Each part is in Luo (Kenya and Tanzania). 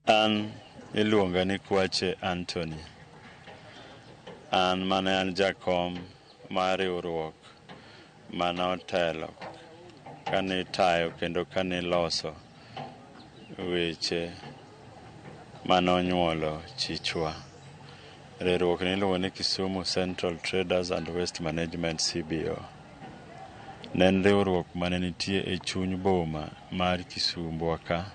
An iluonga ni Kwache Anthony. An mane an jakom mar riwruok mane otelo kane tayo kendo kane loso weche mane onyuolo chichwa. Riwruok ni iluongo ni Kisumu Central Traders and Waste Management CBO. Ne en riwruok mane nitie e chuny boma mar Kisumbwa ka,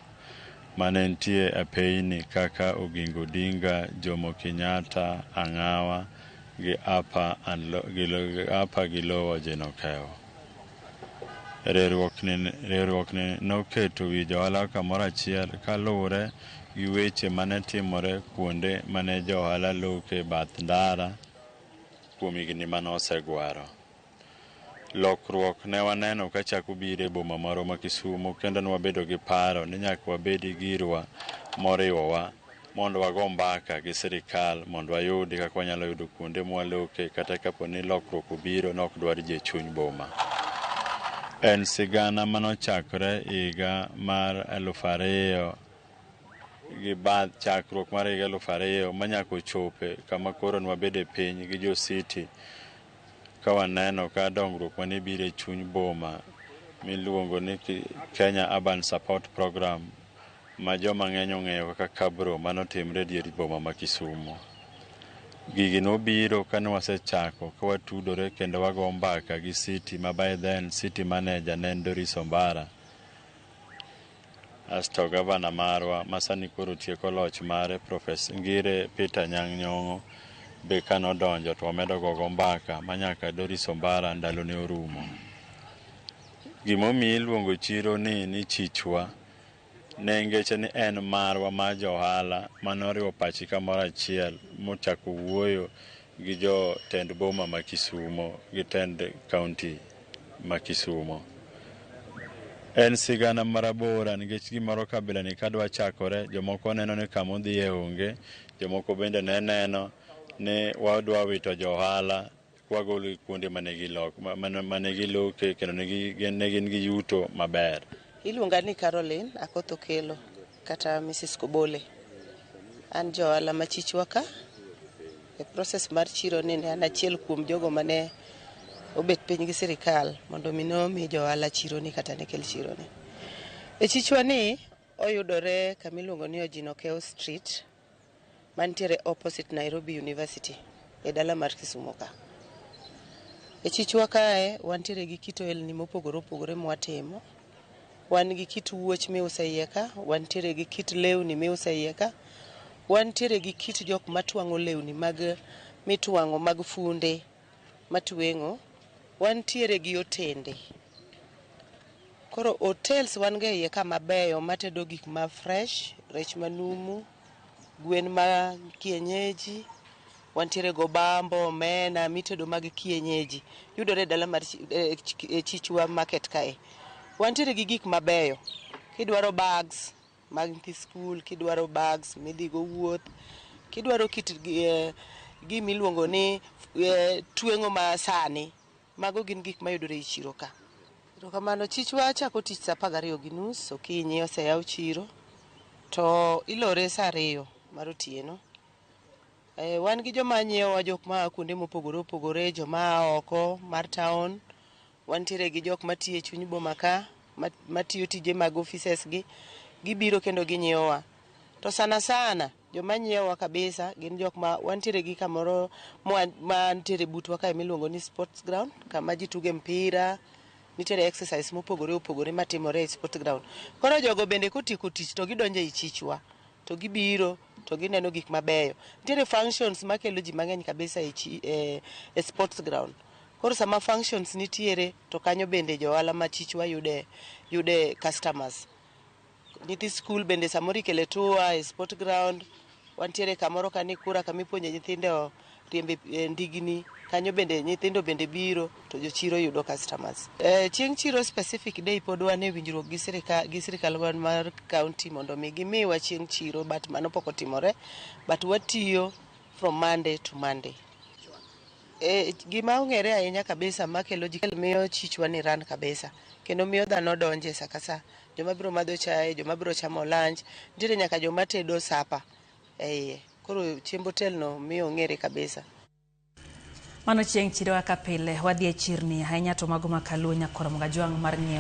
mane nitie apeyni kaka Oginga Odinga, Jomo Kenyatta, Ang'awa gi Apa gi Lowo Jinokeo. Riwruok ni noketo wi johala kamoro achiel kaluwore gi weche mane timore kuonde mane johala loke bath ndara kuom higni mane osegwaro. Lokruok ne waneno ka chako biro e boma moro ma Kisumu, kendo ne wabedo gi paro ni nyaka wabed gi girwa moriwowa mondo wago mbaka gi sirikal mondo wayud kaka wanyalo yudo kuonde mwaloke, kata kapo ni lokruok obiro ne ok dwar ji e chuny boma. En sigana manochakore higa mar 2000 gi bath chakruok mar higa 2000 manyaka ochope kama koro ne wabede piny gi jo city ka waneno ka dongruok mane biro e chuny boma miluongo ni Kenya Urban Support Program ma joma ng'eny ong'eyo kaka Kabro manotimre dier boma ma Kisumu. Gigi nobiro kane wasechako ka watudore kendo wago mbaka gi city ma by then city manager ne en Doris Ombara. Asto gavana marwa masani koro tieko loch mare Professor Ngire Peter Nyang' Nyong'o be kane odonjo to wamedo gogo mbaka manyaka Doris Ombara ndalo ne orumo. Gimomiyo iluongo chiro ni chichwa ne ngeche ni en marwa ma johala manoriwo pachi kamoro achiel mochako wuoyo gi jo tend boma ma Kisumo gi tend kaunti ma Kisumo. En sigana marabora nikech gimoro kabila ni kadwa chakore, jomoko neno ni kama odhiye onge, jomoko bende ne neno ni wadwa wito johala kwagolo kuonde mane giloke kendo ne gin gi yuto maber. Iluonga ni Caroline Akoth Okelo kata Mrs. Kobole. An johala ma Chichwa ka. E process mar chiro ni ne an achiel kuom jogo mane obet piny gi sirikal mondo mi johala chiro ni kata ne kel chiro ni. E Chichwa ni oyudore kamiluongo ni Ojinokeo Street mantiere opposite Nairobi University e dala mar Kisumu ka. E Chichwa kae wantiere gi kit ohelni mopogore opogore mwatimo. Wan gi kit wuoch miuso iye ka, wantiere gi kit lewni miuso iye ka, wantiere gi kit jok matwang'o lewni mitwang'o mag funde matweng'o, wantiere gi otende. Koro hotels wan ga iye ka mabeyo matedo gik ma fresh, rech manumu, gwen ma kienyeji, wantiere go bambo, omena, mitedo mag kienyeji. Yudore dala mar Chichwa market kae. Wantiere gi gik mabeyo. Kidwaro bags mag nyithi school, kidwaro bags midhi go wuoth, kidwaro kit gimiluongo ni tweng'o ma sani, mago gin gik mayudore e chiro ka. To kamano Chichwa chako tich saa 12:30 okinyi oseyaw chiro to ilore saa 2 mar otieno. Wan gi joma nyiewo, jok ma kuonde mopogore opogore, joma oko mar town. Wantiere gi jok matiyo e chuny boma ka, matiyo tije mag offices gi, gibiro kendo ginyiewowa. To sana joma nyiewowa kabisa gin jok ma wantiere gi kamoro mantiere butwa ka miluongo ni sports ground, kama ji tuge mpira, nitiere exercise mopogore opogore matimore e sports ground. Koro jogo bende kotieko tich to gidonjo e Chichwa, to gibiro to gineno gik mabeyo. Nitiere functions makelo ji mang'eny kabisa e sports ground. Koro sama functions nitiere to kanyo bende johala ma Chichwa yude customers. Nyithi school bende samoro ikele tour e sport ground. Wantiere kamoro kani kura kamipuonje nyithindo riembe ndigni, kanyo bende nyithindo bende biro to jochiro yudo customers. Chieng' chiro specific day pod wan e winjruok gi sirikal mar county mondo mi gimiwa chieng' chiro, but mano pok otimore, but watiyo from Monday to Monday. Gima ong'ere ahinya kabisa makelo ji miyo Chichwa ni run kabisa, kendo miyo dhano donje sa ka sa joma biro madho chae, joma biro chamo lunch, nitiere nyaka joma tedo sapa e iye. Koro chiemb hotel no miyo ng'ere kabisa. Mano chieng' chiro kaka pile wadhi e chirni ahinya to mago makaluo nyakoro mga jwang' mar ng'iewo